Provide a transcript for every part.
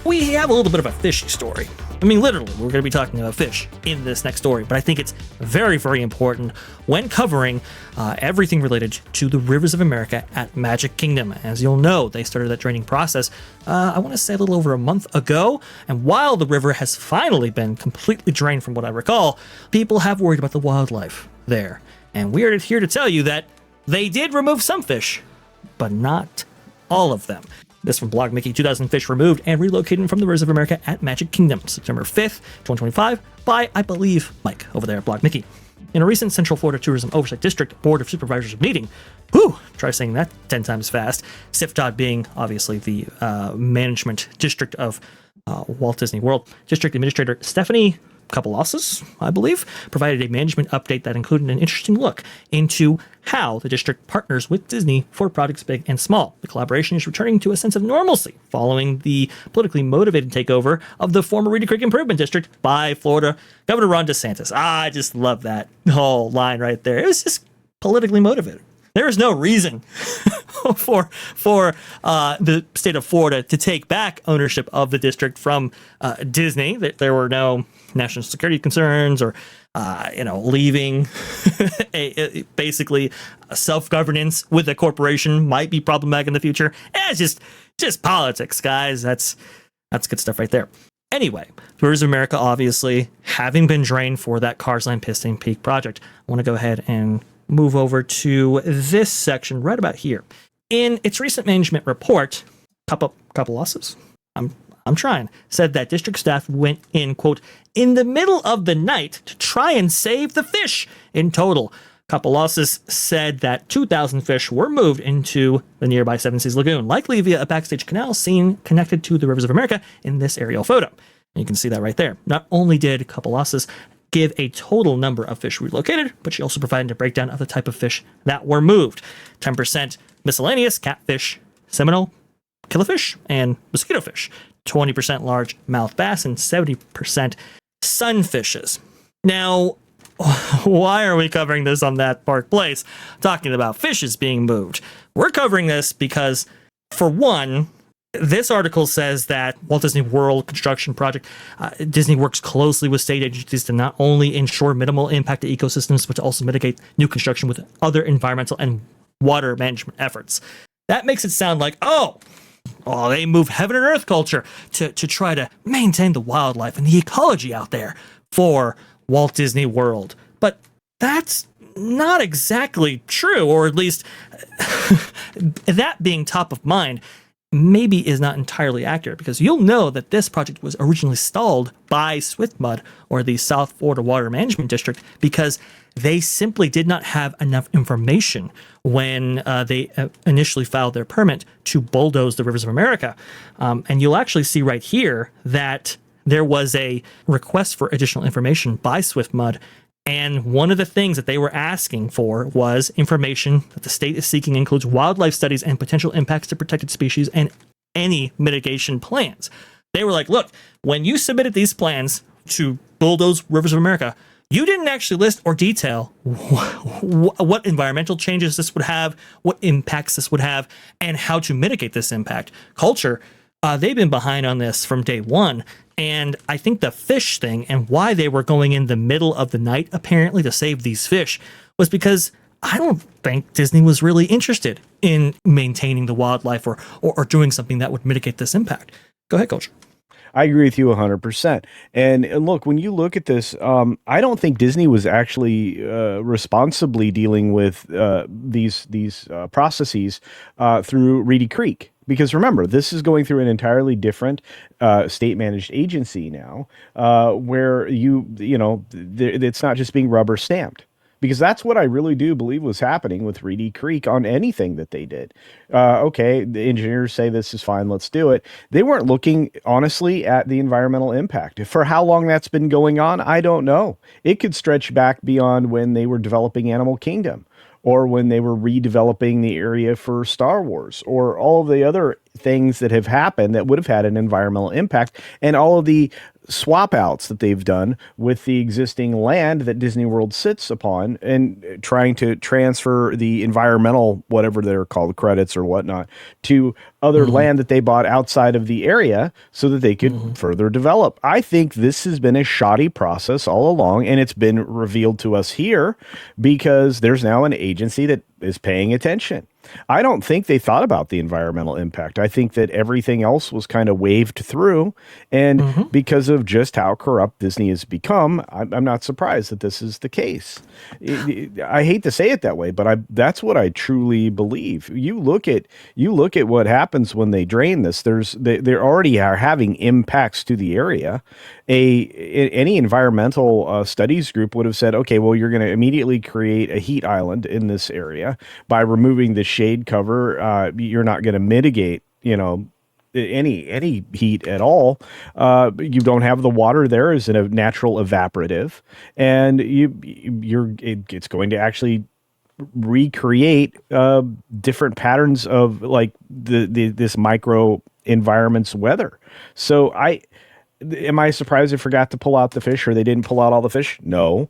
we have a little bit of a fishy story. I mean, literally, we're going to be talking about fish in this next story, but I think it's very, very important when covering everything related to the rivers of America at Magic Kingdom. As you'll know, they started that draining process, I want to say a little over a month ago, and while the river has finally been completely drained from what I recall, people have worried about the wildlife there. And we are here to tell you that they did remove some fish, but not all of them. This from Blog Mickey, 2,000 fish removed and relocated from the rivers of America at Magic Kingdom, September 5th, 2025, by, I believe, Mike over there at Blog Mickey. In a recent Central Florida Tourism Oversight District Board of Supervisors meeting, try saying that 10 times fast, SIFDOT being obviously the management district of Walt Disney World, District Administrator Stephanie Campbell, I believe, provided a management update that included an interesting look into how the district partners with Disney for projects big and small. The collaboration is returning to a sense of normalcy following the politically motivated takeover of the former Reedy Creek Improvement District by Florida Governor Ron DeSantis. I just love that whole line right there. It was just politically motivated. There is no reason for the state of Florida to take back ownership of the district from Disney. There were no national security concerns or leaving basically self-governance with a corporation might be problematic in the future. It's just politics, guys. That's good stuff right there. Anyway, the Rivers of America, obviously, having been drained for that Cars Line Piston Peak project, I want to go ahead and move over to this section right about here. In its recent management report, couple losses. I'm trying. Said that district staff went in, quote, in the middle of the night to try and save the fish. In total, Campbell said that 2,000 fish were moved into the nearby Seven Seas Lagoon, likely via a backstage canal seen connected to the Rivers of America in this aerial photo. And you can see that right there. Not only did Campbell give a total number of fish relocated, but she also provided a breakdown of the type of fish that were moved. 10% miscellaneous, catfish, Seminole, killifish, and mosquito fish. 20% largemouth bass, and 70% sunfishes. Now, why are we covering this on That Park Place, talking about fishes being moved? We're covering this because, for one, this article says that Walt Disney World construction project, Disney works closely with state agencies to not only ensure minimal impact to ecosystems, but to also mitigate new construction with other environmental and water management efforts. That makes it sound like, they move heaven and earth culture to try to maintain the wildlife and the ecology out there for Walt Disney World. But that's not exactly true, or at least that being top of mind maybe is not entirely accurate, because you'll know that this project was originally stalled by SWIFMUD, or the South Florida Water Management District, because they simply did not have enough information when they initially filed their permit to bulldoze the Rivers of America. And you'll actually see right here that there was a request for additional information by SWIFMUD, and one of the things that they were asking for was information that the state is seeking includes wildlife studies and potential impacts to protected species and any mitigation plans. They were like, look, when you submitted these plans to bulldoze Rivers of America, you didn't actually list or detail what environmental changes this would have, what impacts this would have, and how to mitigate this impact. Culture, they've been behind on this from day one. And I think the fish thing and why they were going in the middle of the night, apparently, to save these fish was because I don't think Disney was really interested in maintaining the wildlife or doing something that would mitigate this impact. Go ahead, Culture. I agree with you 100%. And look, when you look at this, I don't think Disney was actually responsibly dealing with these processes through Reedy Creek. Because remember, this is going through an entirely different state-managed agency now, where it's not just being rubber stamped. Because that's what I really do believe was happening with Reedy Creek on anything that they did. Okay, the engineers say this is fine, let's do it. They weren't looking, honestly, at the environmental impact. For how long that's been going on, I don't know. It could stretch back beyond when they were developing Animal Kingdom, or when they were redeveloping the area for Star Wars, or all of the other things that have happened that would have had an environmental impact, and all of the swap outs that they've done with the existing land that Disney World sits upon, and trying to transfer the environmental, whatever they're called, credits or whatnot, to other land that they bought outside of the area so that they could further develop. I think this has been a shoddy process all along, and it's been revealed to us here because there's now an agency that is paying attention. I don't think they thought about the environmental impact. I think that everything else was kind of waved through. And because of just how corrupt Disney has become, I'm not surprised that this is the case. I hate to say it that way, but that's what I truly believe. You look at what happens when they drain this. They already are having impacts to the area. Any environmental studies group would have said, okay, well, you're going to immediately create a heat island in this area by removing the shade cover. You're not going to mitigate, any heat at all. You don't have the water there as a natural evaporative, and it's going to actually recreate different patterns of like this micro environment's weather. So am I surprised they forgot to pull out the fish, or they didn't pull out all the fish? No.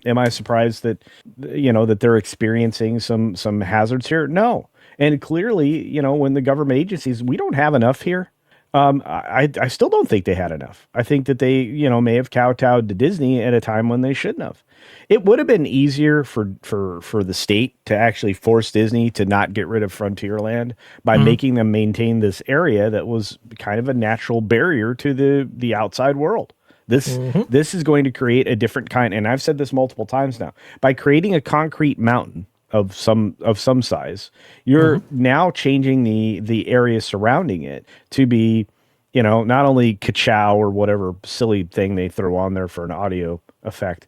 Am I surprised that that they're experiencing some hazards here? No. And clearly, when the government agencies, we don't have enough here. I still don't think they had enough. I think that they, may have kowtowed to Disney at a time when they shouldn't have. It would have been easier for the state to actually force Disney to not get rid of Frontierland by making them maintain this area that was kind of a natural barrier to the outside world. This is going to create a different kind, and I've said this multiple times now. By creating a concrete mountain of some size, you're now changing the area surrounding it to be, not only ka-chow or whatever silly thing they throw on there for an audio effect.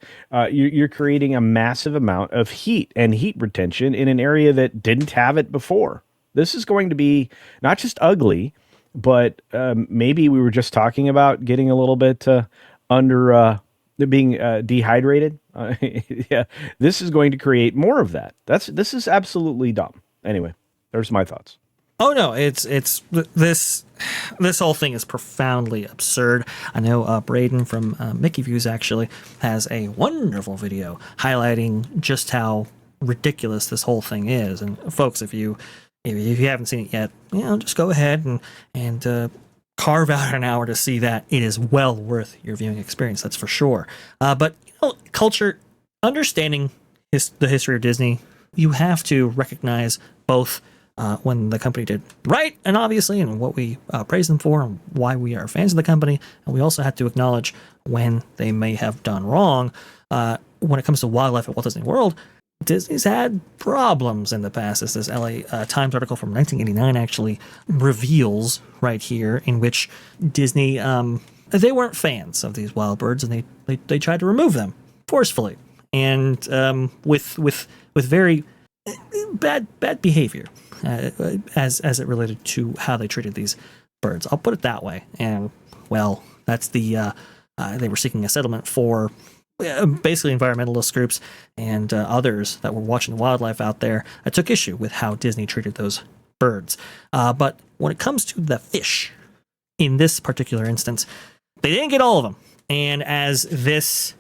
You're creating a massive amount of heat and heat retention in an area that didn't have it before. This is going to be not just ugly, but maybe we were just talking about getting a little bit under being dehydrated. Yeah, this is going to create more of that. This is absolutely dumb. Anyway, there's my thoughts. Oh no, it's this whole thing is profoundly absurd. I know Braden from Mickey Views actually has a wonderful video highlighting just how ridiculous this whole thing is. And folks, if you haven't seen it yet, just go ahead and carve out an hour to see that. It is well worth your viewing experience, that's for sure. But culture, understanding the history of Disney, you have to recognize both when the company did right, and obviously, and what we praise them for, and why we are fans of the company. And we also have to acknowledge when they may have done wrong. When it comes to wildlife at Walt Disney World, Disney's had problems in the past, as this LA Times article from 1989 actually reveals right here, in which Disney, they weren't fans of these wild birds, and they tried to remove them forcefully, and with very bad behavior as it related to how they treated these birds. I'll put it that way. And well, that's they were seeking a settlement for basically environmentalist groups and others that were watching the wildlife out there. I took issue with how Disney treated those birds. But when it comes to the fish, in this particular instance, they didn't get all of them. And as this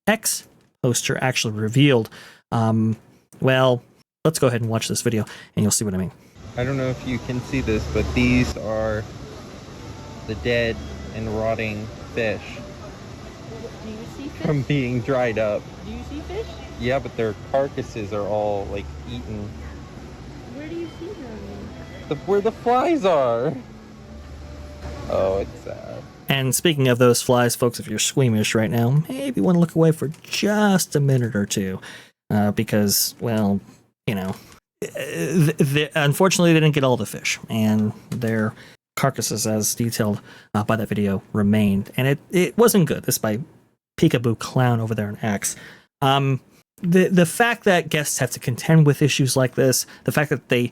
X poster actually revealed, well, let's go ahead and watch this video and you'll see what I mean. I don't know if you can see this, but these are the dead and rotting fish. Do you see fish? From being dried up. Do you see fish? Yeah, but their carcasses are all like eaten. Where do you see them? Where the flies are. Oh, it's sad. And speaking of those flies, folks, if you're squeamish right now, maybe you want to look away for just a minute or two. Because, well, unfortunately, they didn't get all the fish, and their carcasses, as detailed by that video, remained. And it wasn't good. This by Peekaboo Clown over there in X. The fact that guests have to contend with issues like this, the fact that they,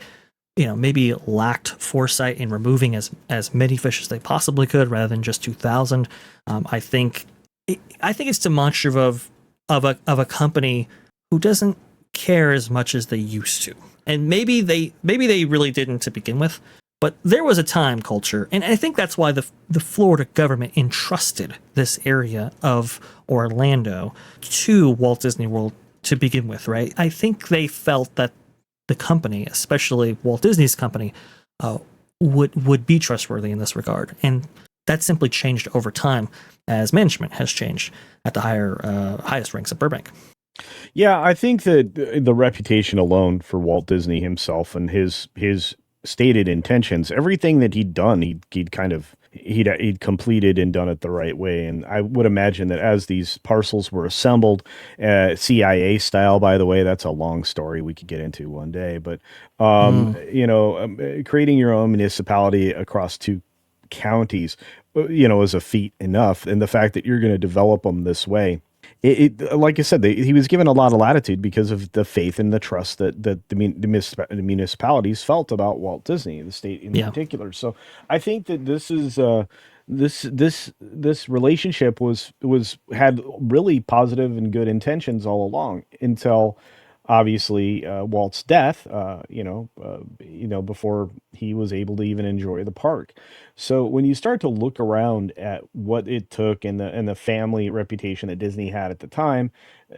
maybe lacked foresight in removing as many fish as they possibly could rather than just 2,000, I think it's demonstrative of a company who doesn't care as much as they used to. And maybe they really didn't to begin with, But there was a time culture, and I think that's why the Florida government entrusted this area of Orlando to Walt Disney World to begin with, right? I think they felt that the company, especially Walt Disney's company, would be trustworthy in this regard, and that simply changed over time as management has changed at the highest ranks of Burbank. Yeah, I think that the reputation alone for Walt Disney himself and his stated intentions, everything that he'd done, he'd completed and done it the right way. And I would imagine that as these parcels were assembled, CIA style, by the way, that's a long story we could get into one day. But creating your own municipality across two counties, is a feat enough. And the fact that you're going to develop them this way, like I said, he was given a lot of latitude because of the faith and the trust that the municipalities felt about Walt Disney, the state in particular. So I think that this is this relationship had really positive and good intentions all along until obviously Walt's death, before he was able to even enjoy the park. So when you start to look around at what it took and the family reputation that Disney had at the time,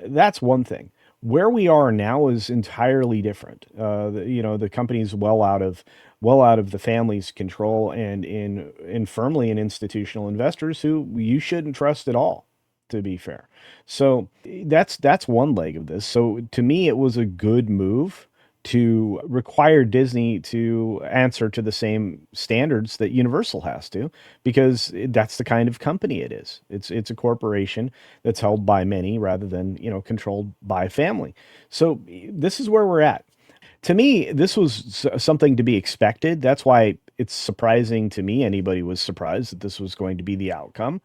that's one thing. Where we are now is entirely different. The company's well out of the family's control and in firmly in institutional investors who you shouldn't trust at all, to be fair. So that's one leg of this. So to me, it was a good move to require Disney to answer to the same standards that Universal has to, because that's the kind of company it is. It's a corporation that's held by many rather than, controlled by family. So this is where we're at. To me, this was something to be expected. That's why it's surprising to me. Anybody was surprised that this was going to be the outcome.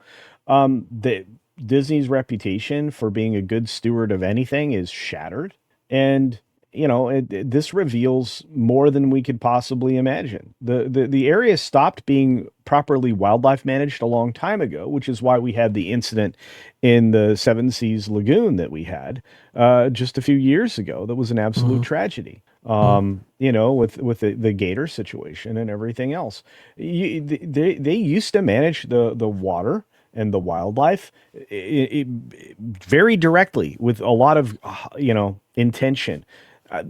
Disney's reputation for being a good steward of anything is shattered. And, this reveals more than we could possibly imagine. The area stopped being properly wildlife managed a long time ago, which is why we had the incident in the Seven Seas Lagoon that we had just a few years ago. That was an absolute tragedy. With the gator situation and everything else. They used to manage the water and the wildlife very directly with a lot of, intention.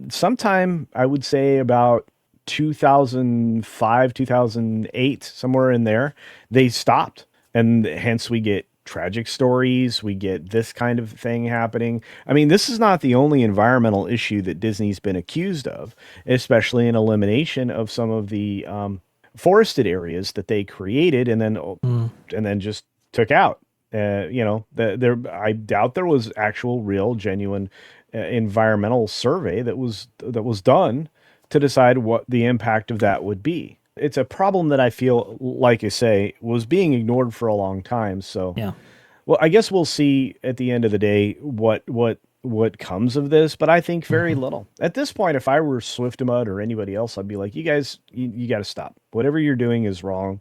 Sometime I would say about 2005, 2008, somewhere in there, they stopped. And hence we get tragic stories. We get this kind of thing happening. I mean, this is not the only environmental issue that Disney's been accused of, especially in elimination of some of the forested areas that they created and then just took out. I doubt there was actual, real, genuine environmental survey that was done to decide what the impact of that would be. It's a problem that I feel, like I say, was being ignored for a long time. So, well, I guess we'll see at the end of the day what comes of this. But I think very little at this point. If I were Swiftamud or anybody else, I'd be like, you guys, you got to stop. Whatever you're doing is wrong.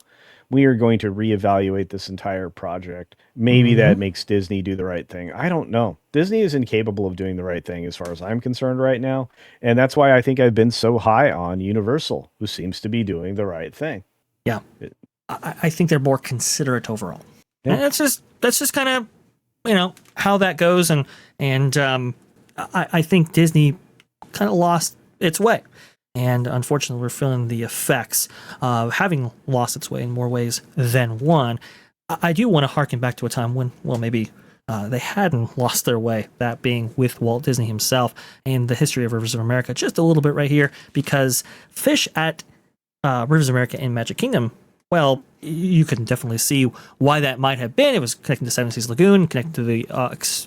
We are going to reevaluate this entire project. Maybe that makes Disney do the right thing. I don't know. Disney is incapable of doing the right thing as far as I'm concerned right now. And that's why I think I've been so high on Universal, who seems to be doing the right thing. Yeah. I think they're more considerate overall. Yeah. And that's just kind of, how that goes. And I think Disney kind of lost its way. And unfortunately, we're feeling the effects of having lost its way in more ways than one. I do want to harken back to a time when, maybe they hadn't lost their way, that being with Walt Disney himself and the history of Rivers of America, just a little bit right here, because fish at Rivers of America in Magic Kingdom, well, you can definitely see why that might have been. It was connecting to Seven Seas Lagoon, connected to the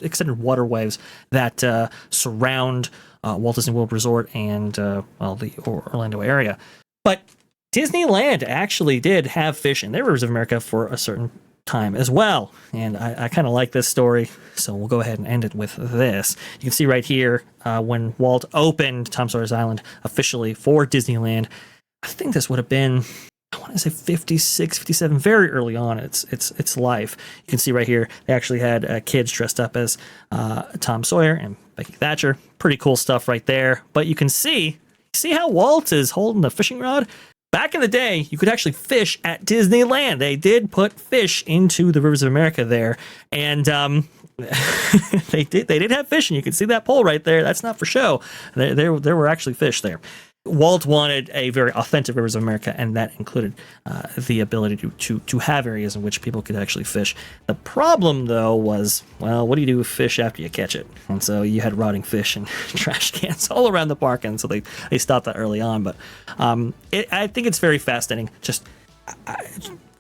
extended waterways that surround Walt Disney World Resort and the Orlando area. But Disneyland actually did have fish in their Rivers of America for a certain time as well. And I kind of like this story, so we'll go ahead and end it with this. You can see right here when Walt opened Tom Sawyer's Island officially for Disneyland. I think this would have been, I want to say 56, 57, very early on in its life. You can see right here, they actually had kids dressed up as Tom Sawyer and Becky Thatcher. Pretty cool stuff right there. But you can see how Walt is holding the fishing rod. Back in the day, you could actually fish at Disneyland. They did put fish into the rivers of America there, and they did have fish, and you can see that pole right there. That's not for show. There were actually fish there. Walt wanted a very authentic rivers of America, and that included the ability to have areas in which people could actually fish. The problem, though, was, well, what do you do with fish after you catch it? And so you had rotting fish and trash cans all around the park, and so they stopped that early on. But I think it's very fascinating, just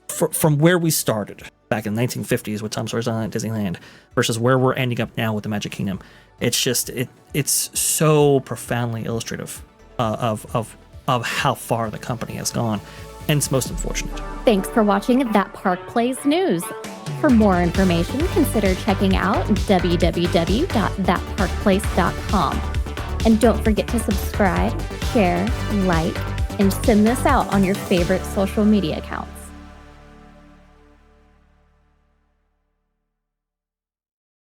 from where we started back in the 1950s with Tom Sawyer's Island at Disneyland versus where we're ending up now with the Magic Kingdom. It's just it's so profoundly illustrative of how far the company has gone, and it's most unfortunate. Thanks for watching That Park Plays News. For more information, consider checking out www.thatparkplace.com. And don't forget to subscribe, share, like, and send this out on your favorite social media accounts.